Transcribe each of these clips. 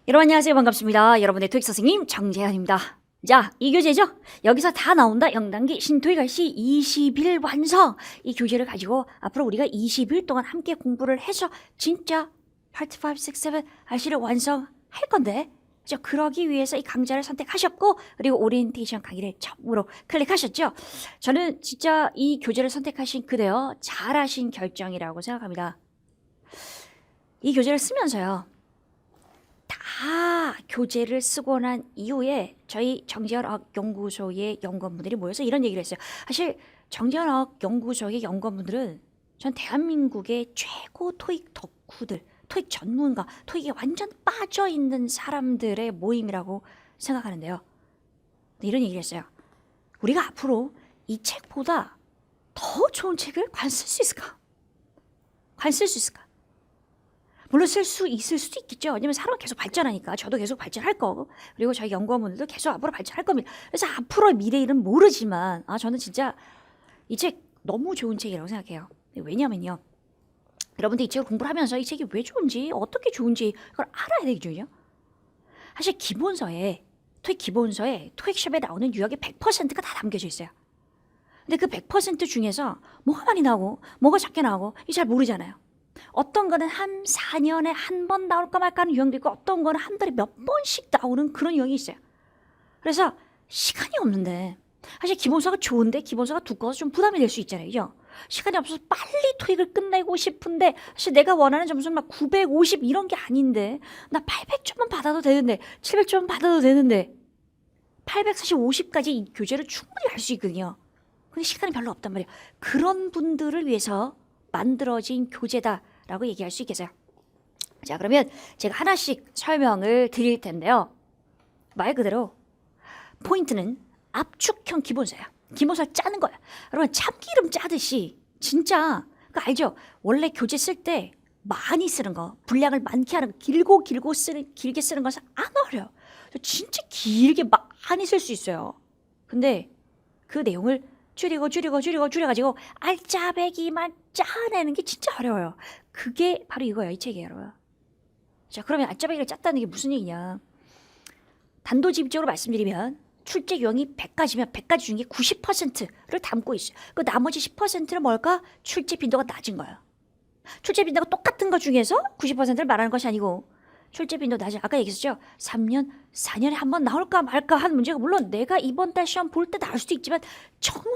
여러분 안녕하세요. 반갑습니다. 여러분의 토익 선생님 정재현입니다. 자, 이 교재죠? 여기서 다 나온다. 0단계 신토익 RC 20일 완성. 이 교재를 가지고 앞으로 우리가 20일 동안 함께 공부를 해서 진짜 파트 5, 6, 7 RC를 완성할 건데 그러기 위해서 이 강좌를 선택하셨고 그리고 오리엔테이션 강의를 처음으로 클릭하셨죠? 저는 진짜 이 교재를 선택하신 그대여 잘하신 결정이라고 생각합니다. 이 교재를 쓰면서요. 다 교재를 쓰고 난 이후에 저희 정재현어학연구소의 연구원분들이 모여서 이런 얘기를 했어요. 사실 정재현어학연구소의 연구원분들은 전 대한민국의 최고 토익 덕후들, 토익 전문가, 토익에 완전 빠져있는 사람들의 모임이라고 생각하는데요. 이런 얘기를 했어요. 우리가 앞으로 이 책보다 더 좋은 책을 과연 쓸 수 있을까? 과연 쓸 수 있을까? 물론 쓸 수 있을 수도 있겠죠. 왜냐면 사람은 계속 발전하니까 저도 계속 발전할 거고 그리고 저희 연구원분들도 계속 앞으로 발전할 겁니다. 그래서 앞으로의 미래일은 모르지만 저는 진짜 이 책 너무 좋은 책이라고 생각해요. 왜냐면요. 여러분들 이 책을 공부를 하면서 이 책이 왜 좋은지 어떻게 좋은지 그걸 알아야 되거든요. 사실 기본서에 토익 기본서에 토익샵에 나오는 유형의 100%가 다 담겨져 있어요. 근데 그 100% 중에서 뭐가 많이 나오고 뭐가 작게 나오고 이게 잘 모르잖아요. 어떤 거는 한 4년에 한 번 나올까 말까 하는 유형도 있고 어떤 거는 한 달에 몇 번씩 나오는 그런 유형이 있어요. 그래서 시간이 없는데 사실 기본서가 좋은데 기본서가 두꺼워서 좀 부담이 될 수 있잖아요. 그죠? 시간이 없어서 빨리 토익을 끝내고 싶은데 사실 내가 원하는 점수는 막 950 이런 게 아닌데 나 800점만 받아도 되는데 700점만 받아도 되는데 800 사실 50까지 이 교재를 충분히 할 수 있거든요. 근데 시간이 별로 없단 말이에요. 그런 분들을 위해서 만들어진 교재다라고 얘기할 수 있겠어요. 자, 그러면 제가 하나씩 설명을 드릴 텐데요. 말 그대로 포인트는 압축형 기본서야. 기본서 짜는 거야. 여러분 참기름 짜듯이 진짜 그거 알죠? 원래 교재 쓸 때 많이 쓰는 거, 분량을 많게 하는 거, 길게 쓰는 것은 안 어려워. 진짜 길게 많이 쓸 수 있어요. 근데 그 내용을 줄여가지고 알짜배기만 짜내는 게 진짜 어려워요. 그게 바로 이거예요. 이 책이에요, 여러분. 자, 그러면 알짜배기를 짰다는 게 무슨 얘기냐. 단도직입적으로 말씀드리면 출제 유형이 100가지면 100가지 중에 90%를 담고 있어요. 그 나머지 10%는 뭘까? 출제 빈도가 낮은 거예요. 출제 빈도가 똑같은 것 중에서 90%를 말하는 것이 아니고 출제 빈도 낮은 아까 얘기했었죠. 3년, 4년에 한 번 나올까 말까 하는 문제가 물론 내가 이번 달 시험 볼 때 나올 수도 있지만 정말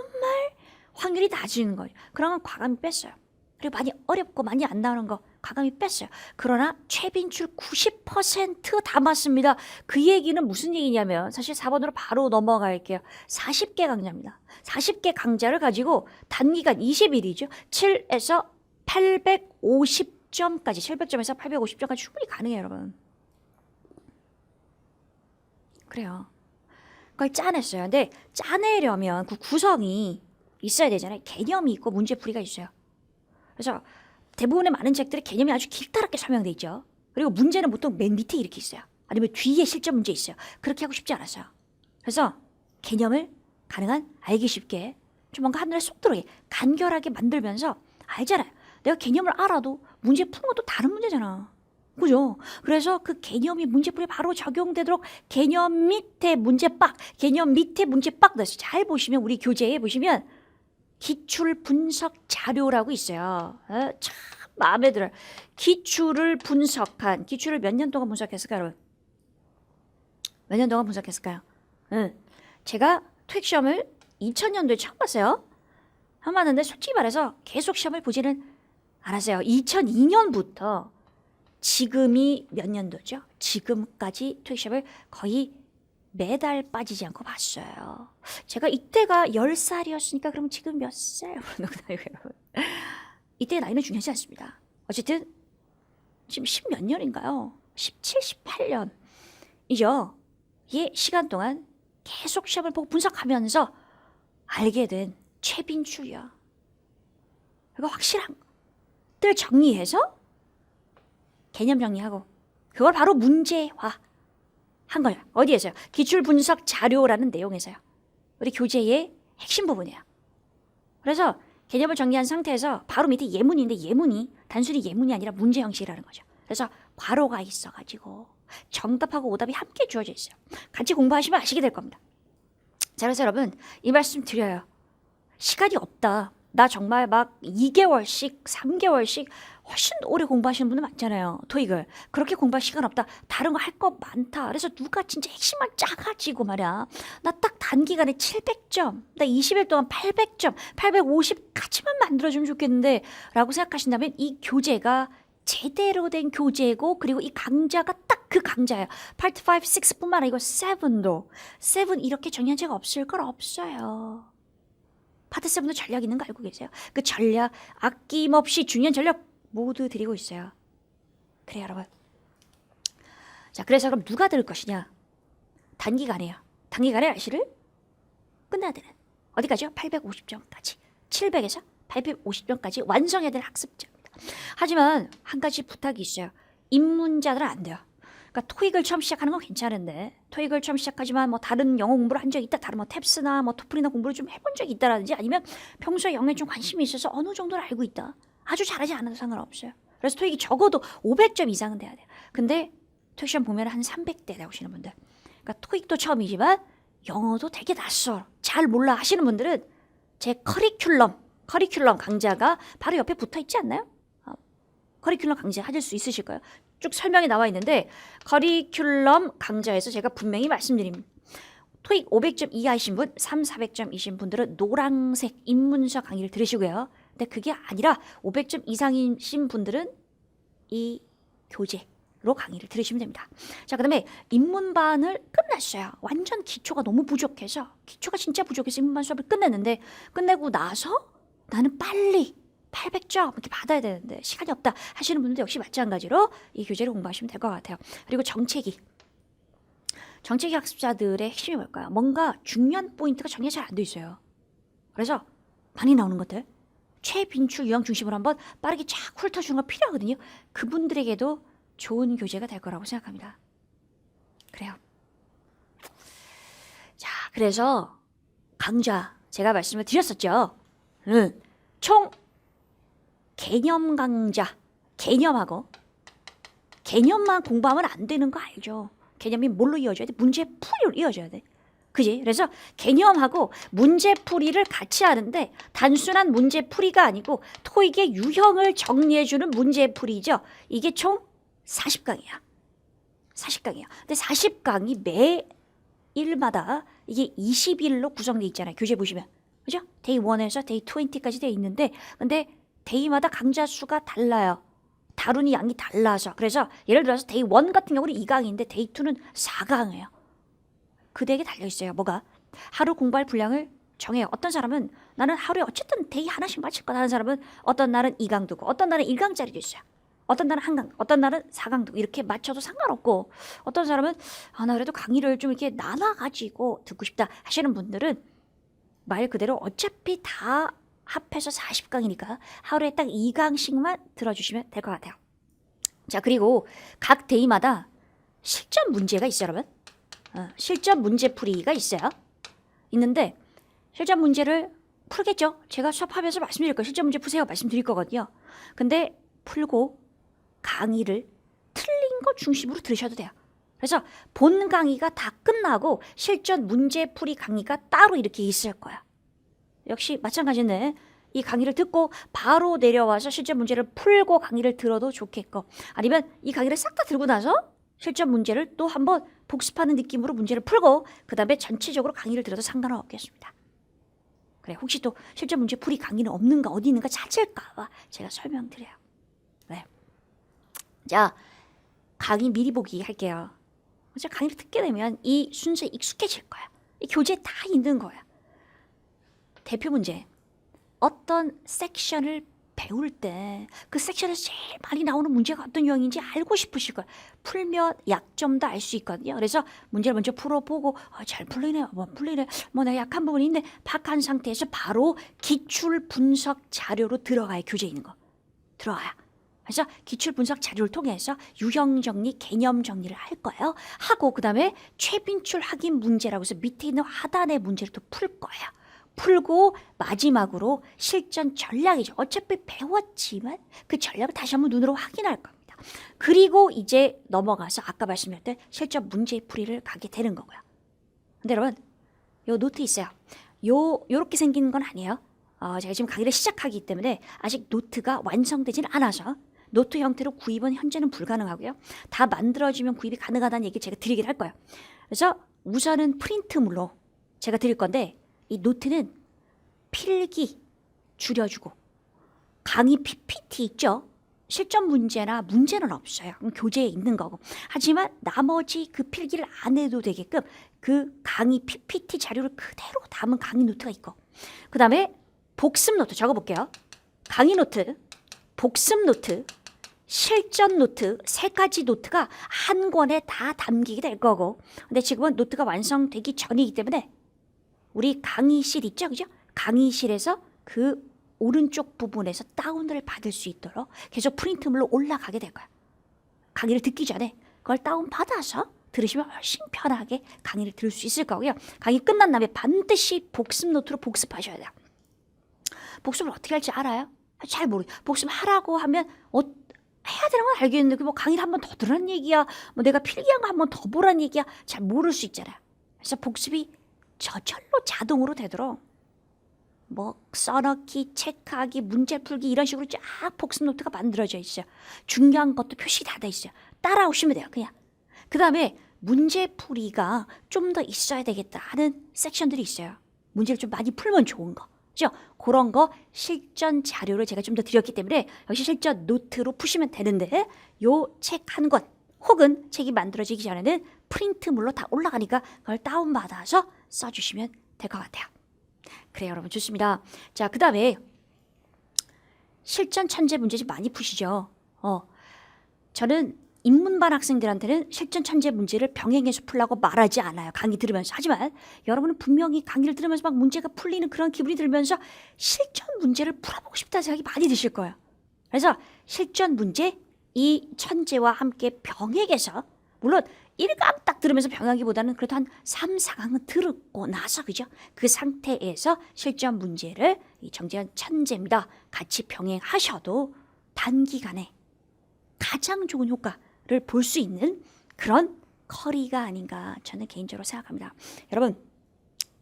확률이 낮은 거예요. 그런 건 과감히 뺐어요. 그리고 많이 어렵고 많이 안 나오는 거 과감히 뺐어요. 그러나 최빈출 90% 담았습니다. 그 얘기는 무슨 얘기냐면 사실 4번으로 바로 넘어갈게요. 40개 강좌입니다. 40개 강좌를 가지고 단기간 20일이죠. 7에서 850점까지 700점에서 850점까지 충분히 가능해요, 여러분. 그래요. 그걸 짜냈어요. 근데 짜내려면 그 구성이 있어야 되잖아요. 개념이 있고 문제풀이가 있어요. 그래서 대부분의 많은 책들의 개념이 아주 길다랗게 설명돼 있죠. 그리고 문제는 보통 맨 밑에 이렇게 있어요. 아니면 뒤에 실전 문제 있어요. 그렇게 하고 싶지 않았어요. 그래서 개념을 가능한 알기 쉽게 좀 뭔가 하늘에 쏙 들어오게 간결하게 만들면서 알잖아요. 내가 개념을 알아도 문제 푸는 것도 다른 문제잖아. 그죠? 그래서 그 개념이 문제풀이에 바로 적용되도록 개념 밑에 문제빡, 개념 밑에 문제빡 넣어서 잘 보시면 우리 교재에 보시면 기출 분석 자료라고 있어요. 참 마음에 들어요. 기출을 몇 년 동안 분석했을까요, 여러분? 몇 년 동안 분석했을까요? 제가 토익 시험을 2000년도에 처음 봤어요. 처음 봤는데 솔직히 말해서 계속 시험을 보지는 않았어요. 2002년부터 지금이 몇 년도죠? 지금까지 토익 시험을 거의 매달 빠지지 않고 봤어요. 제가 이때가 10살이었으니까 그럼 지금 몇 살? 이때의 나이는 중요하지 않습니다. 어쨌든 지금 10몇 년인가요? 17, 18년이죠. 이 시간 동안 계속 시험을 보고 분석하면서 알게 된 최빈출이야. 그거 확실한 것들 정리해서 개념 정리하고 그걸 바로 문제화 한 거예요. 어디에서요? 기출 분석 자료라는 내용에서요. 우리 교재의 핵심 부분이에요. 그래서 개념을 정리한 상태에서 바로 밑에 예문인데 예문이 단순히 예문이 아니라 문제 형식이라는 거죠. 그래서 괄호가 있어가지고 정답하고 오답이 함께 주어져 있어요. 같이 공부하시면 아시게 될 겁니다. 자, 그래서 여러분 이 말씀 드려요. 시간이 없다. 나 정말 막 2개월씩, 3개월씩 훨씬 오래 공부하시는 분들 많잖아요. 토익을. 그렇게 공부할 시간 없다. 다른 거 할 거 많다. 그래서 누가 진짜 핵심만 짜가지고 말이야. 나 딱 단기간에 700점, 나 20일 동안 800점, 850까지만 만들어주면 좋겠는데 라고 생각하신다면 이 교재가 제대로 된 교재고 그리고 이 강좌가 딱 그 강좌예요. 파트 5, 6뿐만 아니고 7도. 7 이렇게 정해제가 없을 걸 없어요. 파트 7도 전략 있는 거 알고 계세요? 그 전략 아낌없이 중요한 전략 모두 드리고 있어요. 그래요 여러분. 자, 그래서 그럼 누가 들을 것이냐? 단기간에요. 단기간에 RC를 끝내야 되는 어디까지요? 850점까지 700에서 850점까지 완성해야 될 학습자입니다. 하지만 한 가지 부탁이 있어요. 입문자들은 안 돼요. 그러니까 토익을 처음 시작하는 건 괜찮은데 토익을 처음 시작하지만 뭐 다른 영어 공부를 한 적이 있다, 다른 뭐 탭스나 뭐 토플이나 공부를 좀 해본 적이 있다라든지 아니면 평소에 영어에 좀 관심이 있어서 어느 정도는 알고 있다. 아주 잘하지 않아도 상관없어요. 그래서 토익이 적어도 500점 이상은 돼야 돼요. 근데 토익 시험 보면 한 300대 나오시는 분들, 그러니까 토익도 처음이지만 영어도 되게 낯설어, 잘 몰라 하시는 분들은 제 커리큘럼 강좌가 바로 옆에 붙어 있지 않나요? 커리큘럼 강좌 하실 수 있으실 거예요. 쭉 설명이 나와 있는데 커리큘럼 강좌에서 제가 분명히 말씀드립니다. 토익 500점 이하이신 분, 3, 400점이신 분들은 노란색 입문서 강의를 들으시고요. 근데 그게 아니라 500점 이상이신 분들은 이 교재로 강의를 들으시면 됩니다. 자, 그 다음에 입문반을 끝냈어요. 완전 기초가 너무 부족해서, 기초가 진짜 부족해서 입문반 수업을 끝냈는데 끝내고 나서 나는 빨리 800점 이렇게 받아야 되는데 시간이 없다 하시는 분들도 역시 마찬가지로 이 교재를 공부하시면 될 것 같아요. 그리고 정체기 학습자들의 핵심이 뭘까요? 뭔가 중요한 포인트가 정리가 잘 안 돼 있어요. 그래서 많이 나오는 것들 최빈출 유형 중심으로 한번 빠르게 쫙 훑어주는 거 필요하거든요. 그분들에게도 좋은 교재가 될 거라고 생각합니다. 그래요. 자, 그래서 강좌 제가 말씀을 드렸었죠. 총 개념 강좌, 개념만 공부하면 안 되는 거 알죠? 개념이 뭘로 이어져야 돼? 문제풀이로 이어져야 돼. 그지? 그래서 개념하고 문제풀이를 같이 하는데 단순한 문제풀이가 아니고 토익의 유형을 정리해주는 문제풀이죠. 이게 총 40강이야. 40강이야. 근데 40강이 매일마다 이게 20일로 구성되어 있잖아요. 교재 보시면. 그죠? 데이 1에서 데이 20까지 되어 있는데 근데 데이마다 강좌 수가 달라요. 다루니 양이 달라서. 그래서 예를 들어서 데이 1 같은 경우는 2강인데 데이 2는 4강이에요. 그 덱에 달려있어요. 뭐가? 하루 공부할 분량을 정해요. 어떤 사람은 나는 하루에 어쨌든 데이 하나씩 맞출 거다 하는 사람은 어떤 날은 2강 두고 어떤 날은 1강짜리도 있어요. 어떤 날은 1강, 어떤 날은 4강 두고 이렇게 맞춰도 상관없고 어떤 사람은 나 그래도 강의를 좀 이렇게 나눠가지고 듣고 싶다 하시는 분들은 말 그대로 어차피 다 합해서 40강이니까 하루에 딱 2강씩만 들어주시면 될 것 같아요. 자, 그리고 각 데이마다 실전 문제가 있어요, 여러분. 실전 문제풀이가 있어요. 있는데 실전 문제를 풀겠죠. 제가 수업하면서 말씀드릴 거예요. 실전 문제 푸세요 말씀드릴 거거든요. 근데 풀고 강의를 틀린 거 중심으로 들으셔도 돼요. 그래서 본 강의가 다 끝나고 실전 문제풀이 강의가 따로 이렇게 있을 거야. 역시 마찬가지네. 이 강의를 듣고 바로 내려와서 실전 문제를 풀고 강의를 들어도 좋겠고 아니면 이 강의를 싹 다 들고 나서 실전 문제를 또 한번 복습하는 느낌으로 문제를 풀고 그 다음에 전체적으로 강의를 들어도 상관은 없겠습니다. 그래, 혹시 또 실전 문제 풀이 강의는 없는가 어디 있는가 찾을까 봐 제가 설명드려요. 네. 자, 강의 미리 보기 할게요. 강의를 듣게 되면 이 순서에 익숙해질 거야. 이 교재에 다 있는 거야. 대표 문제. 어떤 섹션을 배울 때 그 섹션에서 제일 많이 나오는 문제가 어떤 유형인지 알고 싶으실 거예요. 풀면 약점도 알 수 있거든요. 그래서 문제를 먼저 풀어보고 잘 풀리네, 풀리네, 내가 약한 부분이 있네 파악한 상태에서 바로 기출 분석 자료로 들어가야 교재에 있는 거. 들어가야. 그래서 기출 분석 자료를 통해서 유형 정리, 개념 정리를 할 거예요. 하고 그 다음에 최빈출 확인 문제라고 해서 밑에 있는 하단의 문제를 또 풀 거예요. 풀고 마지막으로 실전 전략이죠. 어차피 배웠지만 그 전략을 다시 한번 눈으로 확인할 겁니다. 그리고 이제 넘어가서 아까 말씀드렸던 실전 문제풀이를 가게 되는 거고요. 근데 여러분, 요 노트 있어요. 요렇게 생긴 건 아니에요. 제가 지금 강의를 시작하기 때문에 아직 노트가 완성되진 않아서 노트 형태로 구입은 현재는 불가능하고요. 다 만들어지면 구입이 가능하다는 얘기 제가 드리긴 할 거예요. 그래서 우선은 프린트물로 제가 드릴 건데, 이 노트는 필기 줄여주고 강의 PPT 있죠? 실전 문제나 문제는 없어요. 교재에 있는 거고. 하지만 나머지 그 필기를 안 해도 되게끔 그 강의 PPT 자료를 그대로 담은 강의 노트가 있고, 그 다음에 복습 노트 적어볼게요. 강의 노트, 복습 노트, 실전 노트, 세 가지 노트가 한 권에 다 담기게 될 거고, 근데 지금은 노트가 완성되기 전이기 때문에 우리 강의실 있죠? 그죠? 강의실에서 그 오른쪽 부분에서 다운을 받을 수 있도록 계속 프린트물로 올라가게 될 거야. 강의를 듣기 전에 그걸 다운받아서 들으시면 훨씬 편하게 강의를 들을 수 있을 거고요. 강의 끝난 다음에 반드시 복습 노트로 복습하셔야 돼요. 복습을 어떻게 할지 알아요? 잘 모르겠어요. 복습하라고 하면 해야 되는 건 알겠는데 뭐 강의를 한 번 더 들으란 얘기야, 뭐 내가 필기한 거 한 번 더 보란 얘기야, 잘 모를 수 있잖아요. 그래서 복습이 저절로 자동으로 되도록 뭐 써넣기, 체크하기, 문제 풀기 이런 식으로 쫙 복습 노트가 만들어져 있어요. 중요한 것도 표시 다 돼 있어요. 따라오시면 돼요. 그냥. 그 다음에 문제 풀이가 좀 더 있어야 되겠다 하는 섹션들이 있어요. 문제를 좀 많이 풀면 좋은 거. 그죠? 그런 거 실전 자료를 제가 좀 더 드렸기 때문에 역시 실전 노트로 푸시면 되는데, 요 책 한 권 혹은 책이 만들어지기 전에는 프린트물로 다 올라가니까 그걸 다운받아서 써주시면 될 것 같아요. 그래요, 여러분. 좋습니다. 자, 그 다음에 실전 천재 문제집 많이 푸시죠. 저는 인문반 학생들한테는 실전 천재 문제를 병행해서 풀라고 말하지 않아요. 강의 들으면서. 하지만 여러분은 분명히 강의를 들으면서 막 문제가 풀리는 그런 기분이 들면서 실전 문제를 풀어보고 싶다는 생각이 많이 드실 거예요. 그래서 실전 문제 이 천재와 함께 병행해서, 물론 일감딱 들으면서 병행하기보다는 그래도 한 3, 4강은 들었고 나서, 그죠? 그 상태에서 실전 문제를 이 정재현 천재입니다. 같이 병행하셔도 단기간에 가장 좋은 효과를 볼 수 있는 그런 커리가 아닌가 저는 개인적으로 생각합니다. 여러분,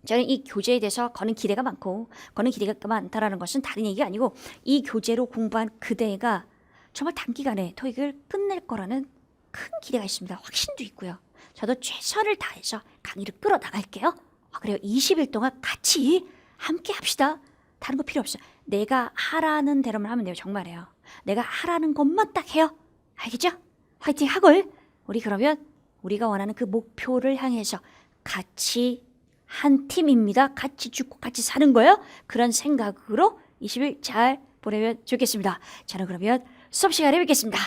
저는 이 교재에 대해서 거는 기대가 많고, 거는 기대가 많다라는 것은 다른 얘기가 아니고 이 교재로 공부한 그대가 정말 단기간에 토익을 끝낼 거라는 큰 기대가 있습니다. 확신도 있고요. 저도 최선을 다해서 강의를 끌어나갈게요. 그래요. 20일 동안 같이 함께 합시다. 다른 거 필요 없어요. 내가 하라는 대로만 하면 돼요. 정말이에요. 내가 하라는 것만 딱 해요. 알겠죠? 화이팅 하골. 우리 그러면 우리가 원하는 그 목표를 향해서 같이 한 팀입니다. 같이 죽고 같이 사는 거예요. 그런 생각으로 20일 잘 보내면 좋겠습니다. 저는 그러면 수업 시간에 뵙겠습니다.